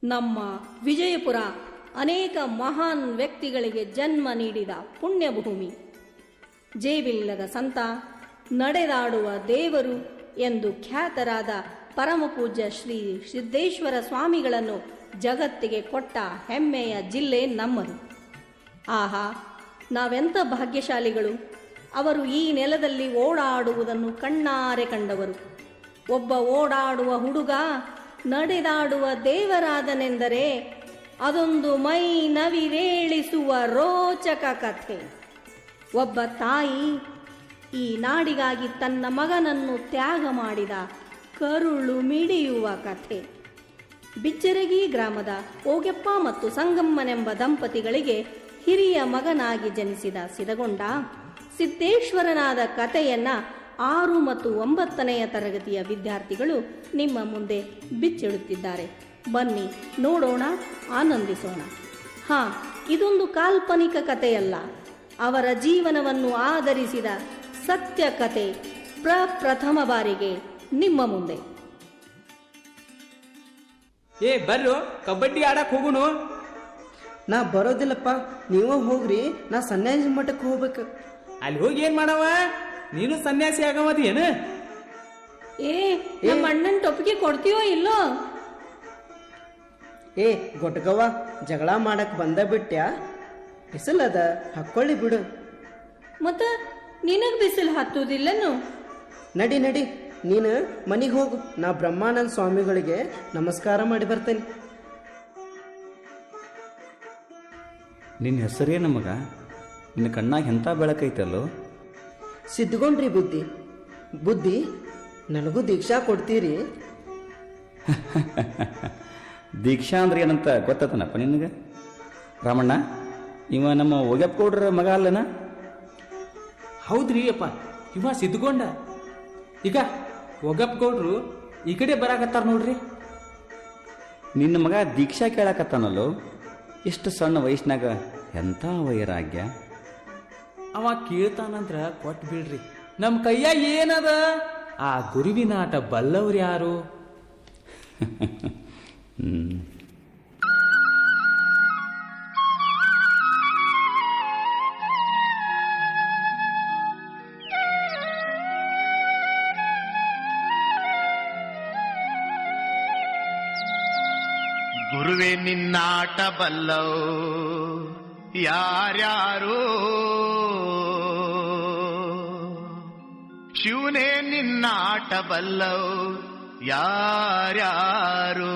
ನಮ್ಮ ವಿಜಯಪುರ ಅನೇಕ ಮಹಾನ್ ವ್ಯಕ್ತಿಗಳಿಗೆ ಜನ್ಮ ನೀಡಿದ ಪುಣ್ಯಭೂಮಿ. ಜೇಬಿಲ್ಲದ ಸಂತ, ನಡೆದಾಡುವ ದೇವರು ಎಂದು ಖ್ಯಾತರಾದ ಪರಮಪೂಜ್ಯ ಶ್ರೀ ಸಿದ್ದೇಶ್ವರ ಸ್ವಾಮಿಗಳನ್ನು ಜಗತ್ತಿಗೆ ಕೊಟ್ಟ ಹೆಮ್ಮೆಯ ಜಿಲ್ಲೆ ನಮ್ಮದು. ಆಹಾ, ನಾವೆಂಥ ಭಾಗ್ಯಶಾಲಿಗಳು! ಅವರು ಈ ನೆಲದಲ್ಲಿ ಓಡಾಡುವುದನ್ನು ಕಣ್ಣಾರೆ ಕಂಡವರು. ಒಬ್ಬ ಓಡಾಡುವ ಹುಡುಗ ನಡೆದಾಡುವ ದೇವರಾದನೆಂದರೆ ಅದೊಂದು ಮೈ ನವಿರೇಳಿಸುವ ರೋಚಕ ಕಥೆ. ಒಬ್ಬ ತಾಯಿ ಈ ನಾಡಿಗಾಗಿ ತನ್ನ ಮಗನನ್ನು ತ್ಯಾಗ ಮಾಡಿದ ಕರುಳು ಮಿಡಿಯುವ ಕಥೆ. ಬಿಚ್ಚರಗಿ ಗ್ರಾಮದ ಓಗೆಪ್ಪ ಮತ್ತು ಸಂಗಮ್ಮನೆಂಬ ದಂಪತಿಗಳಿಗೆ ಹಿರಿಯ ಮಗನಾಗಿ ಜನಿಸಿದ ಸಿದಗೊಂಡ ಸಿದ್ದೇಶ್ವರನಾದ ಕಥೆಯನ್ನ 6 ಮತ್ತು 9ನೇ ತರಗತಿಯ ವಿದ್ಯಾರ್ಥಿಗಳು ನಿಮ್ಮ ಮುಂದೆ ಬಿಚ್ಚಿಡುತ್ತಿದ್ದಾರೆ. ಬನ್ನಿ ನೋಡೋಣ, ಆನಂದಿಸೋಣ. ಇದೊಂದು ಕಾಲ್ಪನಿಕ ಕಥೆಯಲ್ಲ, ಅವರ ಜೀವನವನ್ನು ಆಧರಿಸಿದ ಸತ್ಯ ಕಥೆ ಪ್ರಥಮ ಬಾರಿಗೆ ನಿಮ್ಮ ಮುಂದೆ. ಬರ್ರು, ಕಬಡ್ಡಿ ಆಡಕ್ ಹೋಗುನು. ನಾ ಬರೋದಿಲ್ಲಪ್ಪ, ನೀವೇ ಹೋಗ್ರಿ. ನಾ ಸನ್ಯಾಸಿ ಮಠಕ್ಕೆ ಹೋಗ್ಬೇಕು. ಅಲ್ಲಿ ಹೋಗಿ ಏನ್ ಮಾಡವ? ನೀನು ಸನ್ಯಾಸಿ ಆಗಮದಿ ಏನು? ನಮ್ಮ ಅಣ್ಣನ ಟೊಪ್ಪಿಗೆ ಕೊಡ್ತೀಯೋ ಇಲ್ಲೋ? ಗೊಟ್ಗವ್ವ, ಜಗಳ ಮಾಡಕ್ ಬಂದ ಬಿಟ್ಟ್ಯಾ? ಬಿಸಿಲದ ಹಾಕೊಳ್ಳಿ ಬಿಡು. ಮತ್ತ ನಿನಗ್ ಬಿಸಿಲು ಹತ್ತುದಿಲ್ಲನು? ನಡಿ ನಡಿ, ನೀನು ಮನಿಗೆ ಹೋಗು. ನಾ ಬ್ರಹ್ಮಾನಂದ ಸ್ವಾಮಿಗಳಿಗೆ ನಮಸ್ಕಾರ ಮಾಡಿ ಬರ್ತೇನೆ. ನಿನ್ನ ಹೆಸರೇನು ಮಗ? ನಿನ್ನ ಕಣ್ಣಾಗ ಎಂಥ ಬೆಳಕೈತಲ್ಲೋ? ಸಿದ್ಧಗೊಂಡ್ರಿ ಬುದ್ಧಿ. ನನಗೂ ದೀಕ್ಷಾ ಕೊಡ್ತೀರಿ? ದೀಕ್ಷಾ ಅಂದ್ರೆ ಏನಂತ ಗೊತ್ತತನಪ್ಪ ನಿನಗೆ? ರಾಮಣ್ಣ, ಇವ ನಮ್ಮ ಒಗ್ಯಪ್ಪಗೌಡ್ರ ಮಗ ಅಲ್ಲನ? ಹೌದ್ರಿ ಅಪ್ಪ, ಇವ ಸಿದ್ಧಗೊಂಡ. ಈಗ ಒಗಪ್ಪಗೌಡ್ರು ಈ ಕಡೆ ಬರಾಕತ್ತಾರ ನೋಡ್ರಿ. ನಿನ್ನ ಮಗ ದೀಕ್ಷಾ ಕೇಳಕತ್ತಾನಲ್ಲೋ? ಇಷ್ಟು ಸಣ್ಣ ವಯಸ್ಸಿನಾಗ ಎಂಥ ವೈರಾಗ್ಯ! ಅವ ಕೇಳ್ತಾನಂದ್ರ ಕೊಟ್ಟು ಬಿಡ್ರಿ. ನಮ್ಮ ಕೈಯಾಗ ಏನದ? ಆ ಗುರುವಿನ ಆಟ ಬಲ್ಲವ್ರು ಯಾರು? ಗುರುವೇ ನಿನ್ನಾಟ ಬಲ್ಲವು ಯಾರ್ಯಾರು, ಶಿವನೇ ನಿನ್ನಾಟ ಬಲ್ಲವು ಯಾರ್ಯಾರು.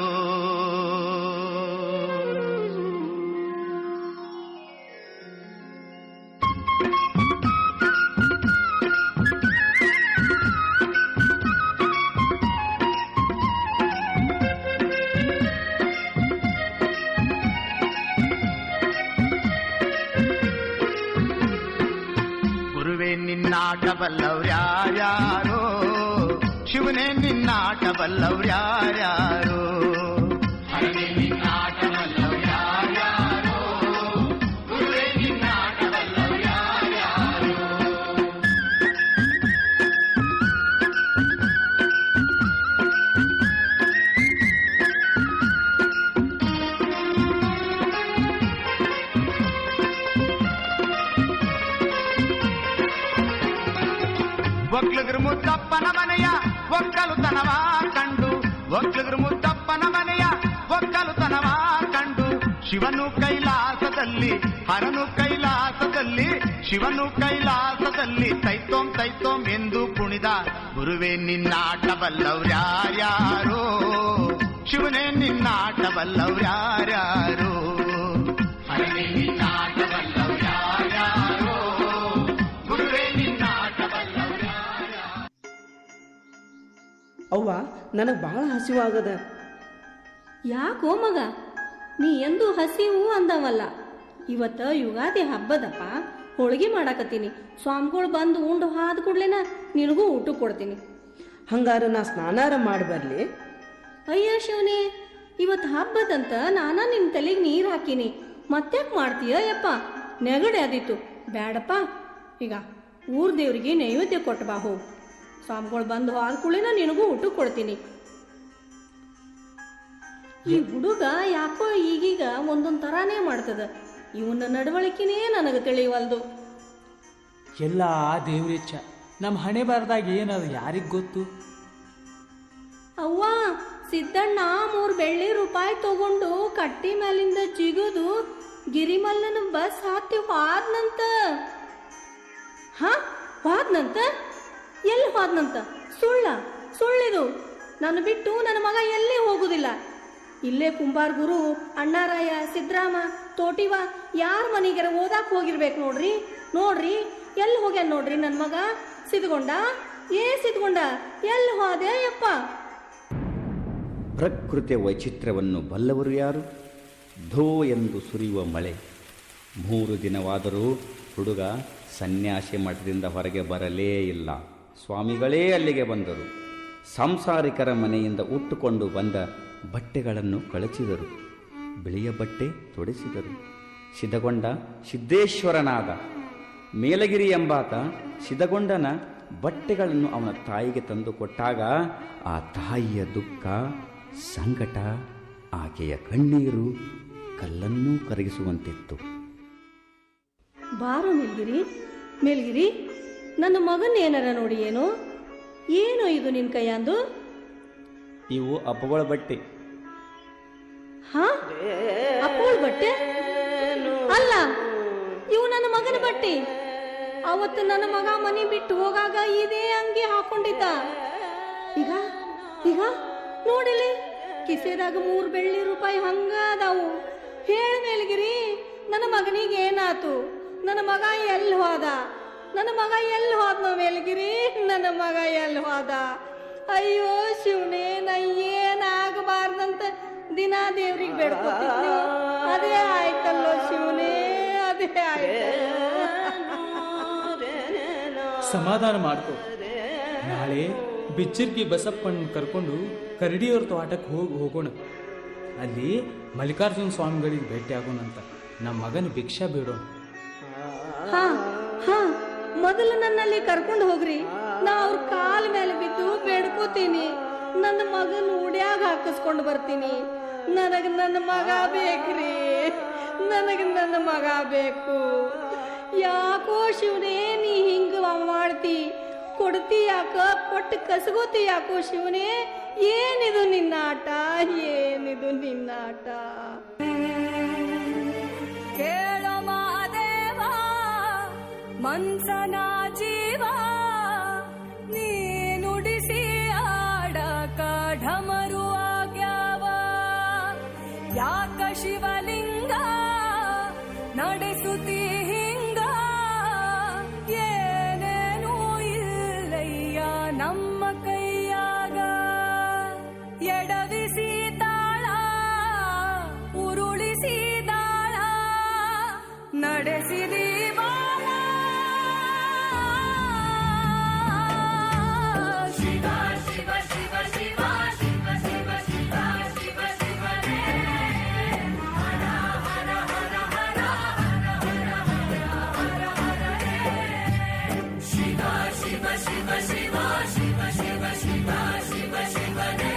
ನಿನ್ನಾಟ ಬಲ್ಲವ್ರ್ಯಾರ್ಯಾರೋ, ಶಿವನೇ ನಿನ್ನಾಟ ಬಲ್ಲವ್ರ್ಯಾರ್ಯಾರೋ. ಹರನೇ ನಿನ್ನಾಟ ಬಲ್ಲವ್ರ್ಯಾರ್ಯಾರೋ, ಗುರುವೇ ನಿನ್ನಾಟ ಬಲ್ಲವ್ರ್ಯಾರ್ಯಾರೋ. ಒಕ್ಲಗರು ಮುದ್ದಪ್ಪನ ಮನೆಯ ಒಕ್ಕಲುತನವ ಕಂಡು, ಒಕ್ಲಗರು ಮುದ್ದಪ್ಪನ ಮನೆಯ ಒಕ್ಕಲುತನವ ಕಂಡು, ಶಿವನು ಕೈಲಾಸದಲ್ಲಿ ಹರನು ಕೈಲಾಸದಲ್ಲಿ, ಶಿವನು ಕೈಲಾಸದಲ್ಲಿ ತೈತೋಂ ತೈತೋಂ ಎಂದು ಕುಣಿದ. ಗುರುವೇ ನಿನ್ನಾಟ ಬಲ್ಲವ್ರ್ಯಾರ್ಯಾರೋ, ಶಿವನೇ ನಿನ್ನಾಟ ಬಲ್ಲವ್ರ್ಯಾರ್ಯಾರೋ. ಹರನೇ ನಿನ್ನಾಟ ಬಲ್ಲವ್ರ್ಯಾರ್ಯಾರೋ, ಗುರುವೇ ನಿನ್ನಾಟ ಬಲ್ಲವ್ರ್ಯಾರ್ಯಾರೋ. ಅವ್ವ, ನನಗೆ ಬಹಳ ಹಸಿವಾಗದ. ಯಾಕೋ ಮಗ, ನೀ ಎಂದೂ ಹಸಿವು ಅಂದವಲ್ಲ. ಇವತ್ತ ಯುಗಾದಿ ಹಬ್ಬದಪ್ಪ, ಹೋಳಿಗೆ ಮಾಡಾಕತ್ತೀನಿ. ಸ್ವಾಮಿಗಳು ಬಂದು ಉಂಡು ಹಾದ ಕೂಡ್ಲೇನ ನಿನಗೂ ಊಟ ಕೊಡ್ತೀನಿ. ಹಂಗಾರ ನಾ ಸ್ನಾನಾರ ಮಾಡಿ ಬರ್ಲಿ? ಅಯ್ಯ ಶಿವನೇ, ಇವತ್ತು ಹಬ್ಬದಂತ ನಾನ ನಿನ್ನ ತಲೆಗೆ ನೀರು ಹಾಕಿನಿ. ಮತ್ತ್ಯಾಕೆ ಮಾಡ್ತೀಯ ಯಪ್ಪ? ನೆಗಡೆ ಆದಿತ್ತು. ಬ್ಯಾಡಪ್ಪ, ಈಗ ಊರ್ ದೇವ್ರಿಗೆ ನೈವೇದ್ಯ ಕೊಟ್ಟು ಬಾ ಹೋಗು. ಸ್ವಾಮಿಗಳು ಬಂದು ಆದ ಕೂಡಲೇನ ನಿನಗೂ ಊಟ ಕೊಡ್ತೀನಿ. ಈ ಹುಡುಗ ಯಾಕೋ ಈಗೀಗ ಒಂದೊಂದು ಥರಾನೇ ಮಾಡ್ತದ. ಇವನ ನಡವಳಿಕೆನೇ ನನಗೆ ತಿಳಿವಲ್ದು. ಎಲ್ಲ ದೇವ್ರಿಚ್ಛ. ನಮ್ಮ ಹಣೆ ಬಾರದಾಗ ಏನದು ಯಾರಿಗೆ ಗೊತ್ತು? ಅವ್ವ, ಸಿದ್ದಣ್ಣ 3 ಬೆಳ್ಳಿ ರೂಪಾಯಿ ತಗೊಂಡು ಕಟ್ಟಿ ಮೇಲಿಂದ ಜಿಗುದು ಗಿರಿಮಲ್ಲನ ಬಸ್ ಹತ್ತಿ ಹೋದ್ನಂತ. ಹೋದ್ನಂತ? ಎಲ್ಲಿ ಹೋದ್ನಂತ? ಸುಳ್ಳಿದು. ನಾನು ಬಿಟ್ಟು ನನ್ನ ಮಗ ಎಲ್ಲಿ ಹೋಗುದಿಲ್ಲ. ಇಲ್ಲೇ ಕುಂಬಾರ್ ಗುರು, ಅಣ್ಣಾರಾಯ, ಸಿದ್ರಾಮ, ತೋಟಿವ ಯಾರ ಮನೆಗಾರ ಓದಾಕ್ ಹೋಗಿರ್ಬೇಕು ನೋಡ್ರಿ ಎಲ್ಲಿ ಹೋಗ್ಯಾನ ನೋಡ್ರಿ ನನ್ನ ಮಗ. ಸಿದ್ಗೊಂಡ ಎಲ್ಲಿ ಹೋದೆ ಯಪ್ಪ? ಪ್ರಕೃತಿಯ ವೈಚಿತ್ರ್ಯವನ್ನು ಬಲ್ಲವರು ಯಾರು? ಧೋ ಎಂದು ಸುರಿಯುವ ಮಳೆ. 3 ದಿನವಾದರೂ ಹುಡುಗ ಸನ್ಯಾಸಿ ಮಠದಿಂದ ಹೊರಗೆ ಬರಲೇ ಇಲ್ಲ. ಸ್ವಾಮಿಗಳೇ ಅಲ್ಲಿಗೆ ಬಂದರು. ಸಂಸಾರಿಕರ ಮನೆಯಿಂದ ಉಟ್ಟುಕೊಂಡು ಬಂದ ಬಟ್ಟೆಗಳನ್ನು ಕಳಚಿದರು. ಬಿಳಿಯ ಬಟ್ಟೆ ತೊಡಿಸಿದರು. ಸಿದ್ಧಗೊಂಡ ಸಿದ್ದೇಶ್ವರನಾದ. ಮೇಲಗಿರಿ ಎಂಬಾತ ಸಿದ್ಧಗೊಂಡನ ಬಟ್ಟೆಗಳನ್ನು ಅವನ ತಾಯಿಗೆ ತಂದು ಕೊಟ್ಟಾಗ ಆ ತಾಯಿಯ ದುಃಖ, ಸಂಕಟ, ಆಕೆಯ ಕಣ್ಣೀರು ಕಲ್ಲನ್ನೂ ಕರಗಿಸುವಂತಿತ್ತು. ಬಾರೋ ಮೇಲ್ಗಿರಿ, ನನ್ನ ಮಗನ ಏನಾರ ನೋಡಿ. ಏನು ಇದು ನಿನ್ ಕೈಯಂದು? ಇವು ಅಪ್ಪಗಳ ಬಟ್ಟೆ. ಅಪ್ಪಳ ಬಟ್ಟೆ ಅಲ್ಲ, ಇವು ನನ್ನ ಮಗನ ಬಟ್ಟೆ. ಅವತ್ತು ನನ್ನ ಮಗ ಮನೆ ಬಿಟ್ಟು ಹೋಗಾಗ ಇದೇ ಅಂಗಿ ಹಾಕೊಂಡಿದ್ದ. ಈಗ ನೋಡಿಲಿ, ಕಿಸೆದಾಗ 3 ಬೆಳ್ಳಿ ರೂಪಾಯಿ ಹಂಗ ಅದಾವು. ಹೇಳ ಮೇಲ್ಗಿರಿ, ನನ್ನ ಮಗನಿಗೆ ಏನಾತು? ನನ್ನ ಮಗ ಎಲ್ಲಿ ಹೋದ ಮೇಲ್ಗಿರಿ? ನನ್ನ ಮಗ ಎಲ್ಲಿ ಹೋದ? ಅಯ್ಯೋ ಶಿವನೇ, ನಾ ಏನಾಗಬಾರ್ದಂತ ದಿನ ದೇವ್ರಿಗೆ ಬೇಡ್ಕೊತಿದ್ದೆ. ಅದೇ ಆಯ್ತಲ್ಲೋ ಶಿವನೇ, ಅದೇ ಆಯ್ತು. ಸಮಾಧಾನ ಮಾಡ್ಕೊ. ನಾಳೆ ಬಿಚ್ಚರ್ಗಿ ಬಸಪ್ಪನ್ ಕರ್ಕೊಂಡು ಕರಡಿಯವ್ರ ತೋಟಕ್ಕೆ ಹೋಗೋಣ. ಅಲ್ಲಿ ಮಲ್ಲಿಕಾರ್ಜುನ ಸ್ವಾಮಿಗಳಿಗೆ ಭೇಟಿ ಆಗೋಣಂತ. ನಮ್ಮ ಮಗನ ಭಿಕ್ಷಾ ಬೇಡೋಣ. ಮೊದಲು ನನ್ನಲ್ಲಿ ಕರ್ಕೊಂಡು ಹೋಗ್ರಿ. ನಾ ಅವ್ರ ಕಾಲ ಮೇಲೆ ಬಿದ್ದು ಬೇಡ್ಕೋತೀನಿ. ನನ್ನ ಮಗನ ಉಡ್ಯಾಗ ಹಾಕಿಸ್ಕೊಂಡು ಬರ್ತೀನಿ. ನನಗೆ ನನ್ನ ಮಗ ಬೇಕ್ರಿ, ನನ್ನ ಮಗ ಬೇಕು. ಯಾಕೋ ಶಿವನೇ, ನೀ ಹಿಂಗ ಮಾಡ್ತಿ? ಕೊಡ್ತಿ ಯಾಕ? ಕೊಟ್ಟು ಕಸಗೋತಿ ಯಾಕೋ ಶಿವನೇ? ಏನಿದು ನಿನ್ನ ಆಟ? ಕೇಳೋ ಮಾದೇವ ಮನ್ಸನ ಜೀವ, ನೀ ನುಡಿಸಿ ಆಡಕ ಢಮರು ಆಗ್ಯಾವ. ಯಾಕ ಶಿವಲಿಂಗ ನಡೆಸುತ್ತಿ ಹಿಂಗ? ಏನೇನೂ ಇಲ್ಲಯ್ಯ ನಮ್ಮ ಕೈಯಾಗ. ಎಡವಿಸಿ ತಾಳ, ಉರುಳಿಸಿ ದಾಳ, ನಡೆಸಿದಿ ಬಾಳ. ಶಿವ ಶಿವ ಶಿವ ಶಿವ ಶಿವ ಶಿವ ಶಿವ ಶಿವ ಶಿವನೇ. ಹರ ಹರ ಹರ ಹರ ಹರ ಹರ ಹರ ಹರೇ. ಶಿವ ಶಿವ ಶಿವ ಶಿವ ಶಿವ ಶಿವ ಶಿವ ಶಿವ ಶಿವನೇ.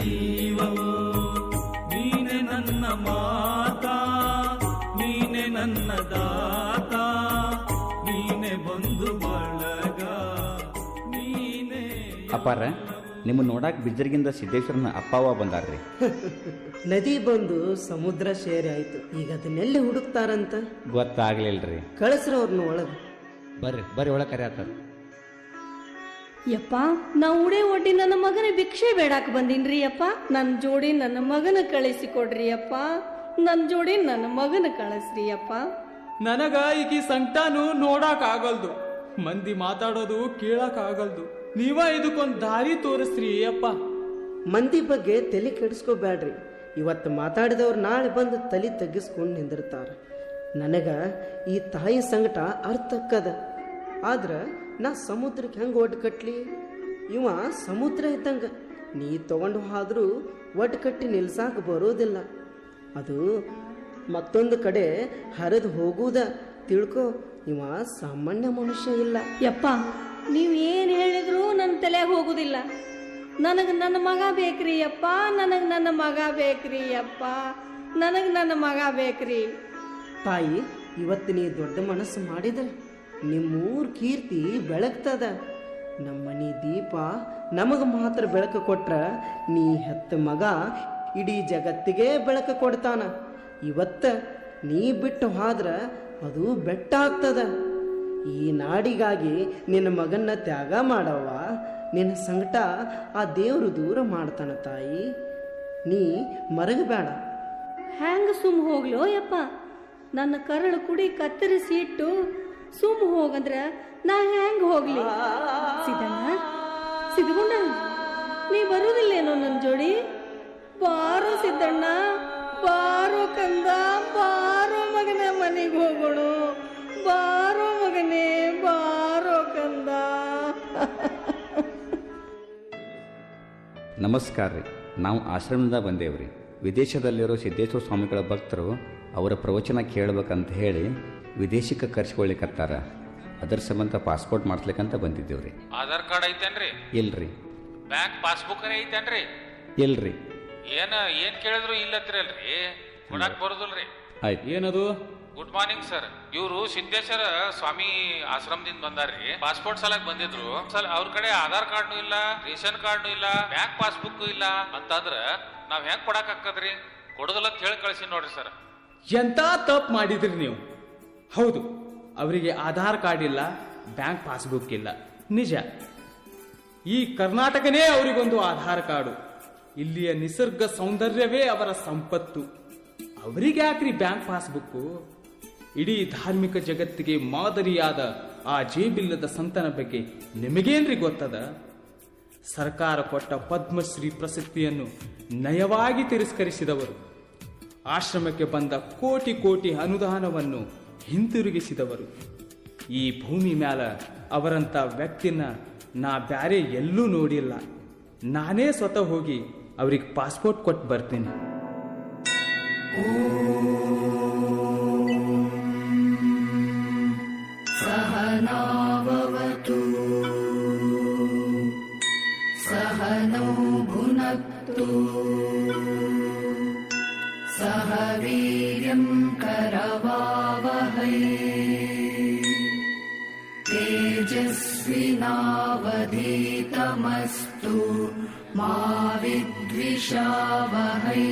ಜೀವವೋ, ನೀನೆ ನನ್ನ ಮಾತಾ, ನೀನೆ ನನ್ನ ದಾತ, ನೀನೆ ಬಂಧು ಬಳಗ, ನೀನೆ. ಅಪ್ಪಾರ, ನಿಮ್ಮನ್ನು ನೋಡಾಕ್ ಬಿಜ್ಜರ್ಗಿಂದ ಸಿದ್ದೇಶ್ವರನ ಅಪ್ಪವ್ವ ಬಂದಾರ್ರಿ. ನದಿ ಬಂದು ಸಮುದ್ರ ಸೇರಿ ಆಯ್ತು. ಈಗ ಅದನ್ನೆಲ್ಲಿ ಹುಡುಕ್ತಾರಂತ ಗೊತ್ತಾಗ್ಲಿಲ್ರಿ. ಕಳಿಸ್ರವ್ರನ್ನ ಒಳಗೆ. ಬರ್ರಿ ಬರ್ರಿ, ಒಳಗೆ ಕರೆಯತ್ತಾರ. ಯಪ್ಪ, ನಾ ಉಡೇ ಒಡ್ಡಿ ನನ್ನ ಮಗನ ಭಿಕ್ಷೆ ಬೇಡಾಕ ಬಂದೀನ್ರಿ ಅಪ್ಪ. ನನ್ನ ಜೋಡಿ ನನ್ನ ಮಗನ ಕಳಿಸಿಕೊಡ್ರಿ ಅಪ್ಪ. ನನ್ನ ಜೋಡಿ ನನ್ನ ಮಗನ ಕಳಿಸ್ರಿ ಅಪ್ಪ. ನನಗ ಈಕಿ ಸಂಕಟಾನು ನೋಡಾಕ್ ಆಗಲ್ದು, ಮಂದಿ ಮಾತಾಡೋದು ಕೇಳಾಕ್ ಆಗಲ್ದು. ನೀವ ಇದಕ್ಕೊಂದ್ ದಾರಿ ತೋರಿಸ್ರಿ ಅಪ್ಪ. ಮಂದಿ ಬಗ್ಗೆ ತಲೆ ಕೆಡಿಸ್ಕೋಬೇಡ್ರಿ. ಇವತ್ತು ಮಾತಾಡಿದವ್ರು ನಾಳೆ ಬಂದು ತಲೆ ತಗ್ಗಿಸ್ಕೊಂಡು ನಿಂದಿರ್ತಾರ. ನನಗ ಈ ತಾಯಿ ಸಂಕಟ ಅರ್ಥಕ್ಕದ. ಆದ್ರ ನಾ ಸಮುದ್ರಕ್ಕೆ ಹೆಂಗೆ ಒಟ್ಟು ಕಟ್ಲಿ? ಇವ ಸಮುದ್ರ ಇದ್ದಂಗ, ನೀ ತಗೊಂಡು ಹೋದ್ರೂ ಒಟ್ಟು ಕಟ್ಟಿ ನಿಲ್ಸಾಕ ಬರೋದಿಲ್ಲ. ಅದು ಮತ್ತೊಂದು ಕಡೆ ಹರಿದು ಹೋಗುವುದ ತಿಳ್ಕೊ. ಇವ ಸಾಮಾನ್ಯ ಮನುಷ್ಯ ಇಲ್ಲ. ಯಪ್ಪ, ನೀವು ಏನು ಹೇಳಿದ್ರು ನನ್ನ ತಲೆಗೆ ಹೋಗುದಿಲ್ಲ. ನನಗೆ ನನ್ನ ಮಗ ಬೇಕ್ರಿ ಅಪ್ಪ, ನನಗೆ ನನ್ನ ಮಗ ಬೇಕ್ರಿ ಅಪ್ಪ, ನನಗೆ ನನ್ನ ಮಗ ಬೇಕ್ರಿ. ತಾಯಿ, ಇವತ್ತು ನೀ ದೊಡ್ಡ ಮನಸ್ಸು ಮಾಡಿದ್ರೆ ನಿಮ್ಮೂರ್ ಕೀರ್ತಿ ಬೆಳಗ್ತದ. ನಮ್ಮನಿ ದೀಪ ನಮಗ ಮಾತ್ರ ಬೆಳಕು ಕೊಟ್ರ ನೀ ಹೆತ್ತ ಮಗ ಇಡೀ ಜಗತ್ತಿಗೆ ಬೆಳಕು ಕೊಡ್ತಾನ. ಇವತ್ತ ನೀ ಬಿಟ್ಟು ಹೋದ್ರ ಅದು ಬೆಟ್ಟ ಆಗ್ತದ. ಈ ನಾಡಿಗಾಗಿ ನಿನ್ನ ಮಗನ್ನ ತ್ಯಾಗ ಮಾಡವ್ವ. ನಿನ್ನ ಸಂಕಟ ಆ ದೇವರು ದೂರ ಮಾಡ್ತಾನ ತಾಯಿ. ನೀ ಮರಗಬೇಡ. ಹ್ಯಾಂಗ ಸುಮ್ ಹೋಗ್ಲೋ ಯಪ್ಪ? ನನ್ನ ಕರಳು ಕುಡಿ ಕತ್ತರಿಸಿ ಇಟ್ಟು ಸುಮ್ ಹೋಗಂದ್ರ ನಾ ಹ್ಯಾಂಗ ಹೋಗ್ಲಿ? ಸಿದ್ದಣ್ಣ, ಸಿದ್ದುಗುಂಡ, ನೀ ಬರುವುದಿಲ್ಲೇನೋ ನನ್ನ ಜೋಡಿ? ಬಾರೋ ಸಿದ್ದಣ್ಣ, ಬಾರೋ ಕಂದ, ಬಾರೋ ಮಗನ, ಮನೆಗೆ ಹೋಗೋಣ. ಬಾರೋ ಮಗನೇ, ಬಾರೋ ಕಂದ. ನಮಸ್ಕಾರ ರೀ. ನಾವು ಆಶ್ರಮದಿಂದ ಬಂದೇವ್ರಿ. ವಿದೇಶದಲ್ಲಿರೋ ಸಿದ್ದೇಶ್ವರ ಸ್ವಾಮಿಗಳ ಭಕ್ತರು ಅವರ ಪ್ರವಚನ ಕೇಳಬೇಕಂತ ಹೇಳಿ ವಿದೇಶಕ್ಕೆ ಕರ್ಸ್ಕೊಳ್ಲಿಕ್ಕತ್ತಾರ. ಅದರ ಸಂಬಂಧ ಪಾಸ್ಪೋರ್ಟ್ ಮಾಡಿಸ್ಲಿಕ್ಕಂತ ಬಂದಿದ್ದೇವ್ರಿ. ಆಧಾರ್ ಕಾರ್ಡ್ ಐತೇನ್ರಿ? ಇಲ್ರಿ. ಬ್ಯಾಂಕ್ ಪಾಸ್ಬುಕ್ ಐತೇನ್ರಿ? ಇಲ್ರಿ. ಏನ್ ಕೇಳಿದ್ರು ಇಲ್ಲತ್ತಿರಲ್ರಿ, ಕೊಡಾಕ್ ಬರುದಿಲ್ರಿ. ಆಯ್ತು. ಏನದು? Good morning sir. ಇವ್ರು ಸಿದ್ದೇಶ್ವರ ಸ್ವಾಮಿ ಆಶ್ರಮದಿಂದ ಬಂದಾರ್ರಿ. ಪಾಸ್ಪೋರ್ಟ್ ಸಲಕ್ ಬಂದಿದ್ರು. ಅವ್ರ ಕಡೆ ಆಧಾರ್ ಕಾರ್ಡ್ನು ಇಲ್ಲ, ರೇಷನ್ ಕಾರ್ಡ್ನು ಇಲ್ಲ, ಬ್ಯಾಂಕ್ ಪಾಸ್ಬುಕ್ ಇಲ್ಲ ಅಂತಂದ್ರ ನಾವ್ ಹೆಂಗ್ ಕೊಡಾಕ್ ಆಕ್ಕದ್ರಿ? ಕೊಡುದಿಲ್ಲ ಅಂತ ಹೇಳಿ ಕಳ್ಸಿ ನೋಡ್ರಿ ಸರ್. ಎಂತ ತಪ್ಪು ಮಾಡಿದ್ರಿ ನೀವು. ಹೌದು, ಅವರಿಗೆ ಆಧಾರ್ ಕಾರ್ಡ್ ಇಲ್ಲ, ಬ್ಯಾಂಕ್ ಪಾಸ್ಬುಕ್ ಇಲ್ಲ, ನಿಜ. ಈ ಕರ್ನಾಟಕನೇ ಅವರಿಗೊಂದು ಆಧಾರ್ ಕಾರ್ಡು. ಇಲ್ಲಿಯ ನಿಸರ್ಗ ಸೌಂದರ್ಯವೇ ಅವರ ಸಂಪತ್ತು. ಅವರಿಗೆ ಯಾಕ್ರಿ ಬ್ಯಾಂಕ್ ಪಾಸ್ಬುಕ್ಕು? ಇಡೀ ಧಾರ್ಮಿಕ ಜಗತ್ತಿಗೆ ಮಾದರಿಯಾದ ಆ ಜೇಬಿಲ್ಲದ ಸಂತನ ಬಗ್ಗೆ ನಿಮಗೇನ್ರಿ ಗೊತ್ತದ? ಸರ್ಕಾರ ಕೊಟ್ಟ ಪದ್ಮಶ್ರೀ ಪ್ರಶಸ್ತಿಯನ್ನು ನಯವಾಗಿ ತಿರಸ್ಕರಿಸಿದವರು, ಆಶ್ರಮಕ್ಕೆ ಬಂದ ಕೋಟಿ ಕೋಟಿ ಅನುದಾನವನ್ನು ಹಿಂತಿರುಗಿಸಿದವರು. ಈ ಭೂಮಿ ಮ್ಯಾಲ ಅವರಂತ ವ್ಯಕ್ತಿನ ನಾ ಬ್ಯಾರೆ ಎಲ್ಲೂ ನೋಡಿಲ್ಲ. ನಾನೇ ಸ್ವತಃ ಹೋಗಿ ಅವ್ರಿಗೆ ಪಾಸ್ಪೋರ್ಟ್ ಕೊಟ್ಟು ಬರ್ತೀನಿ. सहनाववतु सहनौ भुनक्तु सह वीर्यं करवावहै तेजस्विनावधीतमस्तु मा विद्विषावहै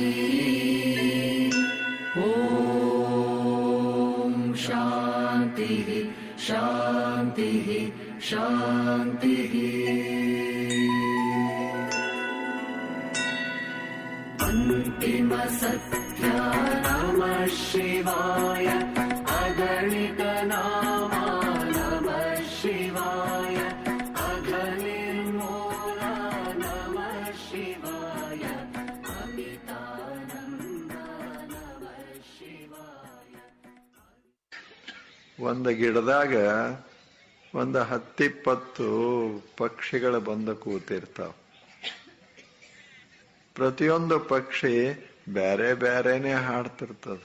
ॐ शान्तिः शान्तिः शान्तिः अन्तिमसत्या नमः शिवाय अगणितनामा नमः शिवाय अघनिर्मूला नमः शिवाय अमितानन्द नमः शिवाय. ಒಂದು ಗಿಡದಾಗ ಒಂದು 10-20 ಪಕ್ಷಿಗಳು ಬಂದು ಕೂತಿರ್ತಾವ. ಪ್ರತಿಯೊಂದು ಪಕ್ಷಿ ಬೇರೆ ಬೇರೆನೆ ಹಾಡ್ತಿರ್ತದ.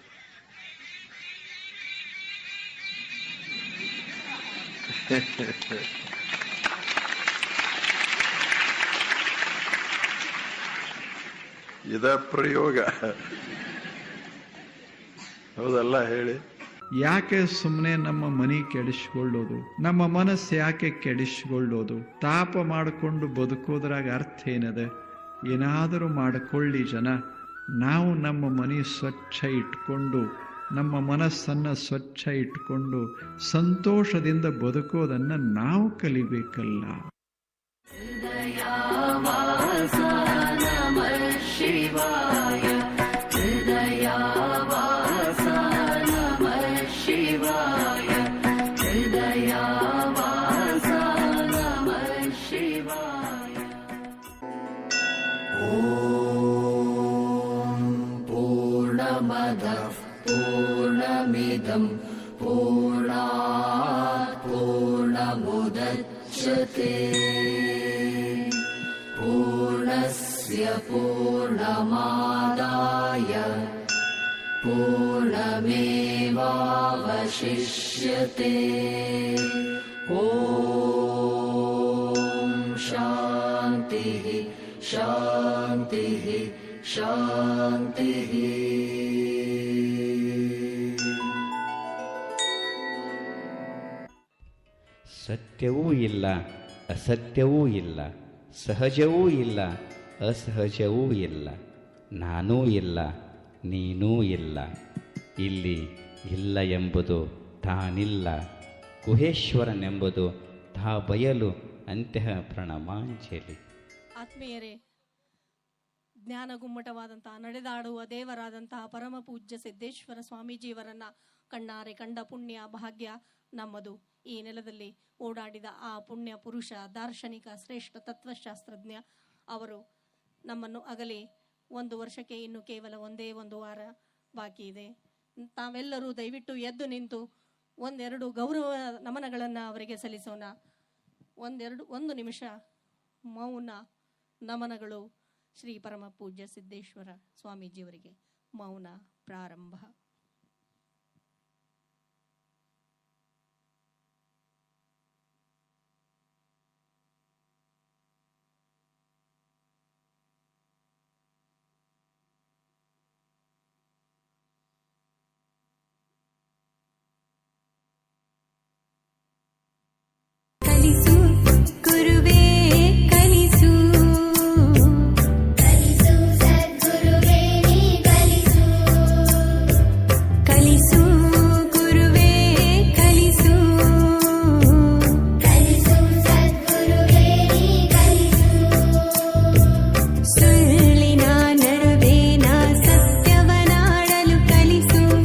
ಇದ ಪ್ರಯೋಗ. ಹೌದಲ್ಲ ಹೇಳಿ? ಯಾಕೆ ಸುಮ್ಮನೆ ನಮ್ಮ ಮನೆ ಕೆಡಿಸ್ಕೊಳ್ಳೋದು, ನಮ್ಮ ಮನಸ್ಸು ಯಾಕೆ ಕೆಡಿಸ್ಕೊಳ್ಳೋದು? ತಾಪ ಮಾಡಿಕೊಂಡು ಬದುಕೋದ್ರಾಗ ಅರ್ಥ ಏನದ? ಏನಾದರೂ ಮಾಡಿಕೊಳ್ಳಿ ಜನ. ನಾವು ನಮ್ಮ ಮನೆ ಸ್ವಚ್ಛ ಇಟ್ಕೊಂಡು, ನಮ್ಮ ಮನಸ್ಸನ್ನು ಸ್ವಚ್ಛ ಇಟ್ಕೊಂಡು ಸಂತೋಷದಿಂದ ಬದುಕೋದನ್ನು ನಾವು ಕಲಿಬೇಕಲ್ಲ. हृदयावास नमः शिवाय हृदयावास नमः शिवाय हृदयावास नमः शिवाय. ॐ पूर्णमदः पूर्णमिदं पूर्णात् पूर्णमुदच्यते पूर्णस्य पूर्णमादाय पूर्णमेवावशिष्यते. ॐ शान्तिः शान्तिः शान्तिः. ಸತ್ಯವೂ ಇಲ್ಲ, ಅಸತ್ಯವೂ ಇಲ್ಲ, ಸಹಜವೂ ಇಲ್ಲ, ಅಸಹಜವೂ ಇಲ್ಲ, ನಾನೂ ಇಲ್ಲ, ನೀನೂ ಇಲ್ಲ. ಇಲ್ಲಿ ಇಲ್ಲ ಎಂಬುದು ತಾನಿಲ್ಲ, ಗುಹೇಶ್ವರನೆಂಬುದು ತಾ ಬಯಲು. ಅಂತ್ಯ ಪ್ರಣಮಾಂಜಲಿ. ಆತ್ಮೀಯರೇ, ಜ್ಞಾನಗುಮ್ಮಟವಾದಂತಹ ನಡೆದಾಡುವ ದೇವರಾದಂತಹ ಪರಮ ಪೂಜ್ಯ ಸಿದ್ದೇಶ್ವರ ಸ್ವಾಮೀಜಿಯವರನ್ನ ಕಣ್ಣಾರೆ ಕಂಡ ಪುಣ್ಯ ಭಾಗ್ಯ ನಮ್ಮದು. ಈ ನೆಲದಲ್ಲಿ ಓಡಾಡಿದ ಆ ಪುಣ್ಯ ಪುರುಷ, ದಾರ್ಶನಿಕ, ಶ್ರೇಷ್ಠ ತತ್ವಶಾಸ್ತ್ರಜ್ಞ ಅವರು ನಮ್ಮನ್ನು ಅಗಲಿ 1 ವರ್ಷಕ್ಕೆ ಇನ್ನು ಕೇವಲ ಒಂದೇ 1 ವಾರ ಬಾಕಿ ಇದೆ. ತಾವೆಲ್ಲರೂ ದಯವಿಟ್ಟು ಎದ್ದು ನಿಂತು 1-2 ಗೌರವ ನಮನಗಳನ್ನು ಅವರಿಗೆ ಸಲ್ಲಿಸೋಣ. 1 ನಿಮಿಷ ಮೌನ ನಮನಗಳು ಶ್ರೀ ಪರಮ ಪೂಜ್ಯ ಸಿದ್ದೇಶ್ವರ ಸ್ವಾಮೀಜಿಯವರಿಗೆ. ಮೌನ ಪ್ರಾರಂಭ.